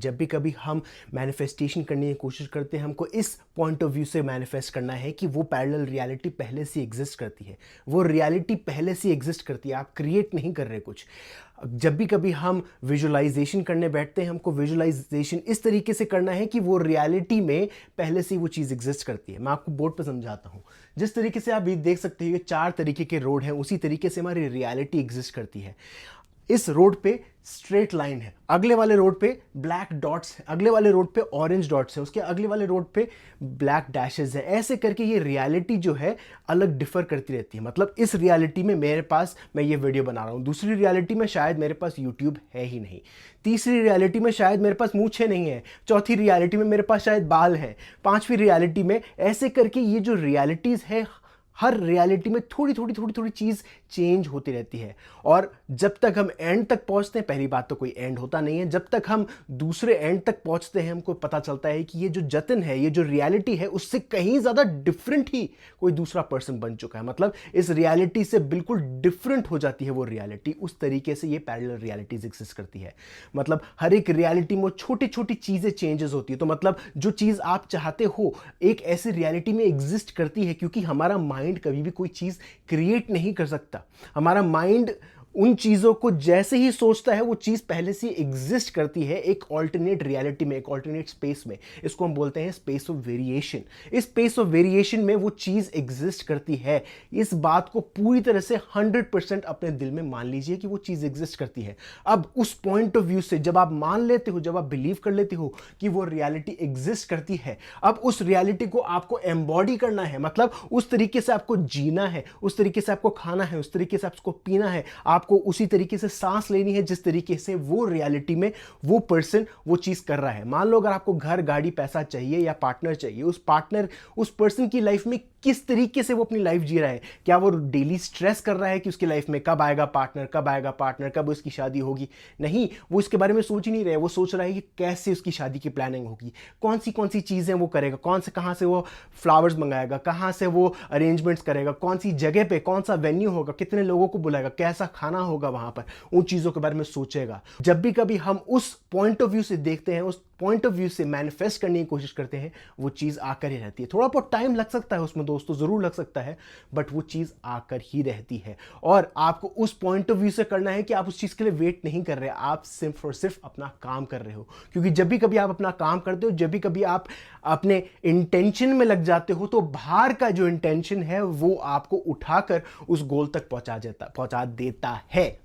जब भी कभी हम मैनिफेस्टेशन करने की कोशिश करते हैं, हमको इस पॉइंट ऑफ व्यू से मैनिफेस्ट करना है कि वो पैरेलल रियलिटी पहले से एग्जिस्ट करती है। वो रियलिटी पहले से एग्जिस्ट करती है, आप क्रिएट नहीं कर रहे कुछ। जब भी कभी हम विजुअलाइजेशन करने बैठते हैं, हमको विजुअलाइजेशन इस तरीके से करना है कि वो रियलिटी में पहले से ही वो चीज़ एग्जिस्ट करती है। मैं आपको बोर्ड पर समझाता हूँ। जिस तरीके से आप ये देख सकते हैं, ये 4 तरीके के रोड हैं, उसी तरीके से हमारी रियलिटी एग्जिस्ट करती है। इस रोड पे स्ट्रेट लाइन है, अगले वाले रोड पे ब्लैक डॉट्स है, अगले वाले रोड पे ऑरेंज डॉट्स है, उसके अगले वाले रोड पे ब्लैक डैशेस है। ऐसे करके ये रियलिटी जो है अलग डिफर करती रहती है। मतलब इस रियलिटी में मेरे पास, मैं ये वीडियो बना रहा हूँ, दूसरी रियलिटी में शायद मेरे पास यूट्यूब है ही नहीं, तीसरी रियलिटी में शायद मेरे पास मूछें नहीं है, चौथी रियलिटी में मेरे पास शायद बाल है, पांचवी रियलिटी में, ऐसे करके ये जो रियलिटीज है, हर रियलिटी में थोड़ी थोड़ी चीज़ चेंज होती रहती है। और जब तक हम एंड तक पहुंचते हैं, पहली बात तो कोई एंड होता नहीं है, जब तक हम दूसरे एंड तक पहुंचते हैं हमको पता चलता है कि ये जो जतन है, ये जो रियलिटी है, उससे कहीं ज़्यादा डिफरेंट ही कोई दूसरा पर्सन बन चुका है। मतलब इस रियलिटी से बिल्कुल डिफरेंट हो जाती है वो रियलिटी। उस तरीके से ये पैरेलल रियलिटीज एग्जिस्ट करती है। मतलब हर एक रियलिटी में छोटी छोटी चीज़ें चेंजेस होती है। तो मतलब जो चीज़ आप चाहते हो एक ऐसी रियलिटी में एग्जिस्ट करती है, क्योंकि हमारा माइंड कभी भी कोई चीज क्रिएट नहीं कर सकता। हमारा माइंड उन चीजों को जैसे ही सोचता है वो चीज पहले से एग्जिस्ट करती है एक ऑल्टरनेट रियलिटी में, एक ऑल्टरनेट स्पेस में। इसको हम बोलते हैं स्पेस ऑफ वेरिएशन। इस स्पेस ऑफ वेरिएशन में वो चीज एग्जिस्ट करती है। इस बात को पूरी तरह से 100% अपने दिल में मान लीजिए कि वो चीज एग्जिस्ट करती है। अब उस पॉइंट ऑफ व्यू से जब आप मान लेते हो, जब आप बिलीव कर लेते हो कि वो रियलिटी एग्जिस्ट करती है, अब उस रियलिटी को आपको एम्बॉडी करना है। मतलब उस तरीके से आपको जीना है, उस तरीके से आपको खाना है, उस तरीके से आपको पीना है, आपको उसी तरीके से सांस लेनी है जिस तरीके से वो रियलिटी में वो पर्सन वो चीज कर रहा है। मान लो अगर आपको घर, गाड़ी, पैसा चाहिए या पार्टनर चाहिए, उस पर्सन की लाइफ में किस तरीके से वो अपनी लाइफ जी रहा है। क्या वो डेली स्ट्रेस कर रहा है कि उसकी लाइफ में कब आएगा पार्टनर, कब आएगा पार्टनर, कब उसकी शादी होगी? नहीं, वो इसके बारे में सोच ही नहीं रहे। वो सोच रहा है कि कैसे उसकी शादी की प्लानिंग होगी, कौन सी चीजें वो करेगा, कहां से वो फ्लावर्स मंगाएगा, कहां से वो अरेंजमेंट्स करेगा, कौन सी जगह पे, कौन सा वेन्यू होगा, कितने लोगों को बुलाएगा, कैसा खाना होगा वहां पर, उन चीजों के बारे में सोचेगा। जब भी कभी हम उस पॉइंट ऑफ व्यू से देखते हैं, उस पॉइंट ऑफ व्यू से मैनिफेस्ट करने की कोशिश करते हैं, वो चीज आकर ही रहती है। थोड़ा बहुत टाइम लग सकता है उसमें दोस्तों, जरूर लग सकता है, बट वो चीज आकर ही रहती है। और आपको उस पॉइंट ऑफ व्यू से करना है कि आप उस चीज के लिए वेट नहीं कर रहे, आप सिर्फ और सिर्फ अपना काम कर रहे हो। क्योंकि जब भी कभी आप अपना काम करते हो, जब भी कभी आप अपने इंटेंशन में लग जाते हो, तो बाहर का जो इंटेंशन है वो आपको उठाकर उस गोल तक पहुंचा देता है।